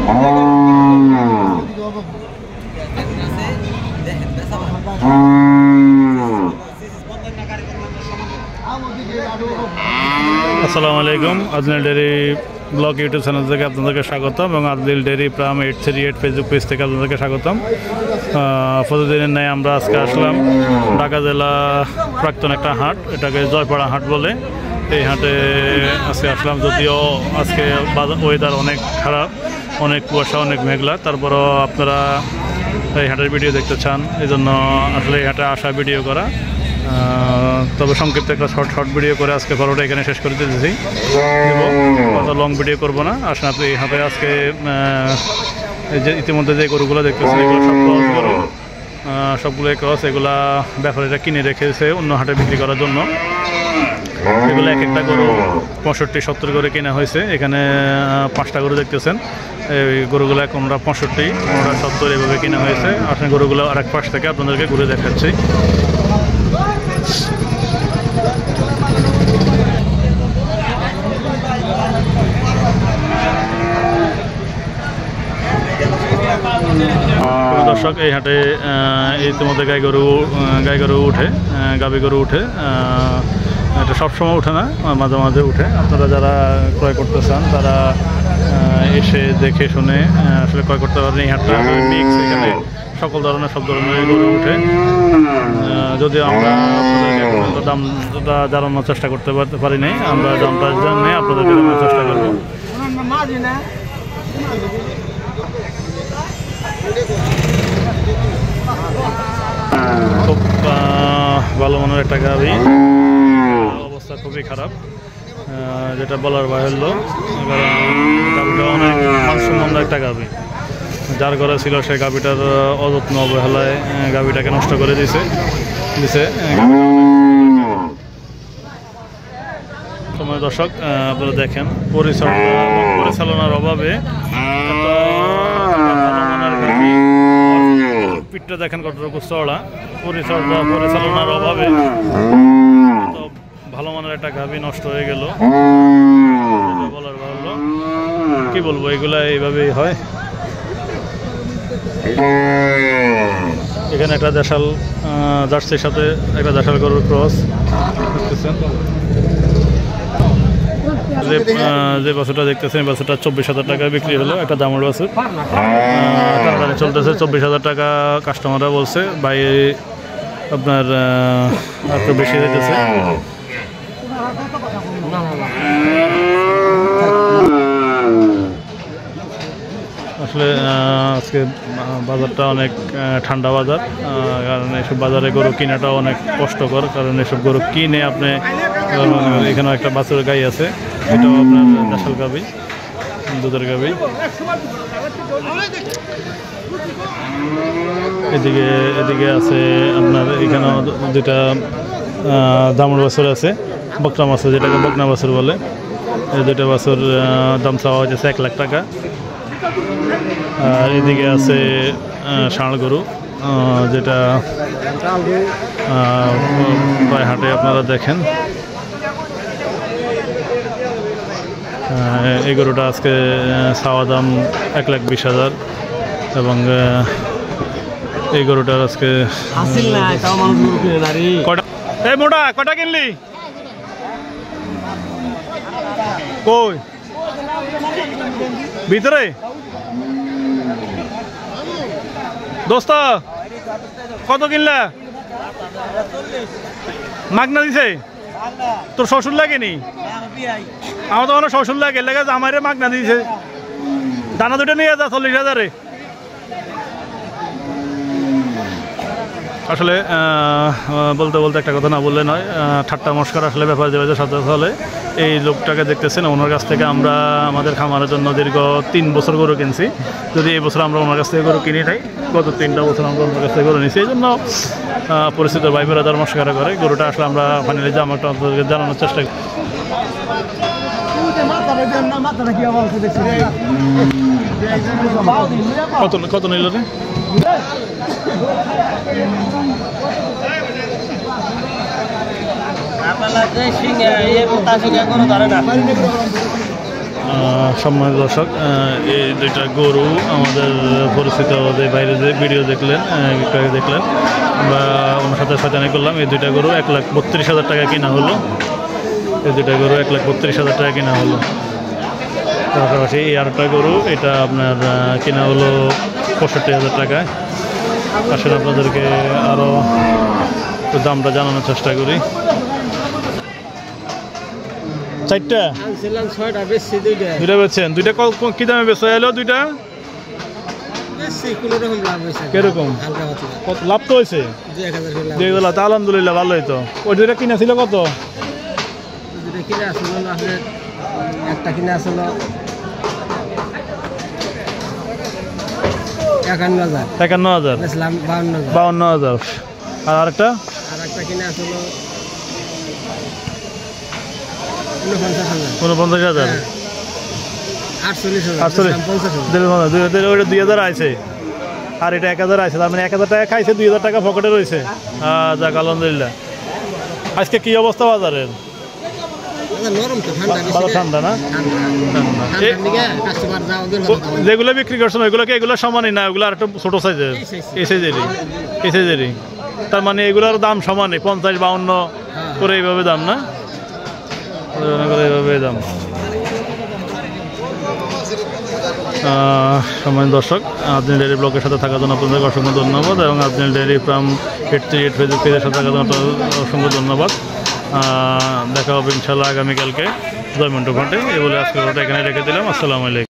আসসালামু আলাইকুম, আদনাল dairy blog YouTube channel থেকে আপনাদেরকে স্বাগতম এবং আদনাল ডেয়ারি প্রাম 838 ফেসবুক পেজ থেকে আপনাদেরকে স্বাগতম। প্রতিদিনের ন্যায় আমরা আজকে আসলাম ঢাকা জেলা প্রাক্তন একটা হাট, এটাকে জয়পাড়া হাট বলে। এই হাটে আজকে আসলাম, যদিও আজকে ওয়েদার অনেক খারাপ, অনেক কুয়াশা, অনেক মেঘলা, তারপরও আপনারা এই হাটের ভিডিও দেখতে চান, এই জন্য আসলে এই হাটে আসা ভিডিও করা। তবে সংক্ষিপ্ত একটা শর্ট ভিডিও করে আজকে পরোটা এখানে শেষ করে দিতেছি, অত লং ভিডিও করবো না। আসলে আপনি এই হাটে আজকে যে ইতিমধ্যে যে গরুগুলো দেখতেছেন এগুলো সব ক্রস গরু, সবগুলোই ক্রস। এগুলা ব্যাপারীরা কিনে রেখেছে অন্য হাটে বিক্রি করার জন্য। এগুলো এক একটা গরু 65-70 করে কেনা হয়েছে। এখানে 5টা গরু দেখতেছেন, এই গরুগুলো কোনটা 65, কোনটা 70 এভাবে কেনা হয়েছে। আসলে গরুগুলো আরেক পাশ থেকে আপনাদেরকে ঘুরে দেখাচ্ছি। দর্শক, এই হাটে ইতিমধ্যে গাই গরু উঠে, গাভী গরু উঠে। এটা সবসময় উঠে না, মাঝে মাঝে উঠে। আপনারা যারা ক্রয় করতে চান তারা এসে দেখে শুনে আসলে ক্রয় করতে পারেন। এই হাটটা মিক্স, এখানে সব ধরনের গরু উঠে। যদিও আমরা আপনাদেরকে দামটা জানানোর চেষ্টা করতে পারি নাই, আমরা দামটা জানিয়ে আপনাদেরকে জানানোর চেষ্টা করব। খুব ভালো মানের একটা গাভী, অবস্থা খুবই খারাপ, যেটা বলার বাহুল্য। গাভীটা অনেক মানসম্মত একটা গাভী, যার ঘরে ছিল সে গাভীটার অযত্ন অবহেলায় গাভীটাকে নষ্ট করে দিছে। সময় দর্শক, আপনারা দেখেন পরিচালনার অভাবে, পিঠটা দেখেন কতটুকু চড়া, পরিচালনার অভাবে ভালো মানের একটা গাভী নষ্ট হয়ে গেল, বলার ভালো। কি বলবো, এগুলা এইভাবেই হয়। এখানে একটা দেশাল জার্সির সাথে একটা দেশাল গরুর ক্রস দেখতেছেন। যে বাছুরটা দেখতেছেন, এই বাছুরটা 24,000 টাকা বিক্রি হলো, একটা দামের বাছুর। টানাটানি চলতেছে, 24,000 টাকা কাস্টমাররা বলছে, ভাই আপনার একটু বেশি দিতেছে। আসলে আজকে বাজারটা অনেক ঠান্ডা বাজার, কারণ এসব বাজারে গরু কেনাটা অনেক কষ্টকর, কারণ এসব গরু কিনে আপনি, এখানেও একটা বাছুরের গাই আছে, এটাও আপনার দেশাল গাভী, দুধের গাভী। এদিকে আছে আপনার, এখানেও 2টা দামুর বাছুর আছে, বকনা বাছুর, যেটাকে বকনা বাছুর বলে। এই 2টা বাছুর দাম চাওয়া হয়েছে 1 লাখ টাকা। আর এদিকে আছে ষাঁড় গরু, যেটা প্রায় হাটে আপনারা দেখেন। এই গরুটা আজকে চাওয়া দাম 1,20,000 এবং এই গরুটার আজকে কটা কিনলি? কই ভিতরে দোস্ত কত কিনলা? মাগনা দিছে? তোর শ্বশুর লাগেনি? আমার তো কোনো শ্বশুর লাগে, আমার মাগনা দিছে। দানা 2টা নিয়ে যা 40,000-এ। আসলে বলতে একটা কথা না বললে নয়, ঠাট্টা মস্করা আসলে ব্যাপার যে সাথে হলে। এই লোকটাকে দেখতেছেন, ওনার কাছ থেকে আমরা আমাদের খামারের জন্য দীর্ঘ 3 বছর গরু কিনছি। যদি এই বছর আমরা ওনার কাছ থেকে গরু কিনি নাই, গত 3টা বছর আমরা ওনার কাছ থেকে গরু নিয়েছি। এই জন্য পরিচিত ভাই বোনেরা মস্করা করে। গরুটা আসলে আমরা ফাইনালি জামাটা আপনাদেরকে জানানোর চেষ্টা করি। কত নিল রে? সম্মানিত দর্শক, এই দুইটা গরু আমাদের পরিচিত যে বাইরে যে ভিডিও দেখলেন দেখলেন বা ওনার সাথে সাজানি করলাম, এই দুইটা গরু 1,32,000 টাকা কিনা হলো। এই দুইটা গরু 1,32,000 টাকা কিনা হলো। পাশাপাশি এই আরেকটা গরু, এটা আপনার কিনা হলো 65,000 টাকায়। আসলে আপনাদেরকে আরও দামটা জানানোর চেষ্টা করি। চারটা দুইটা বেচছেন, দুইটা কি দামে বেচা এলো? দুইটা কিরকম লাভ তো হয়েছে? 2,000 লাভ, আলহামদুলিল্লাহ ভালোই তো। ওই দুইটা কিনা ছিল কত? একটা কিনা আসলো 51,000, 52,000। আর আরেকটা কিনা আসলো 49,000, 48,000, 2,000 আছে। আর এটা 1,000 আছে, তার মানে 1,000 টাকা খাইছে, 2,000 টাকা পকেটে রয়েছে। যাক আলহামদুলিল্লাহ। আজকে কি অবস্থা বাজারের? ঠান্ডা না? যেগুলো বিক্রি করছেন ওইগুলোকে এগুলো সমানই না, ওগুলো আর একটু ছোট সাইজের, এই সাইজেরই। তার মানে এগুলোর দাম সমানই, 50-52 করে এইভাবে দাম না? এইভাবে দাম। সম্মানিত দর্শক, আজনিল ডেয়ারি ব্লগের সাথে থাকার জন্য আপনাদের অসংখ্য ধন্যবাদ এবং আজনিল ডেয়ারি ফার্ম 838 ফেসবুক পেজের সাথে থাকার জন্য অসংখ্য ধন্যবাদ। দেখা হবে ইনশাল্লাহ আগামীকালকে জয়মন্টু ঘাটে। এই বলে আজকে এখানে রেখে দিলাম। আসসালামু আলাইকুম।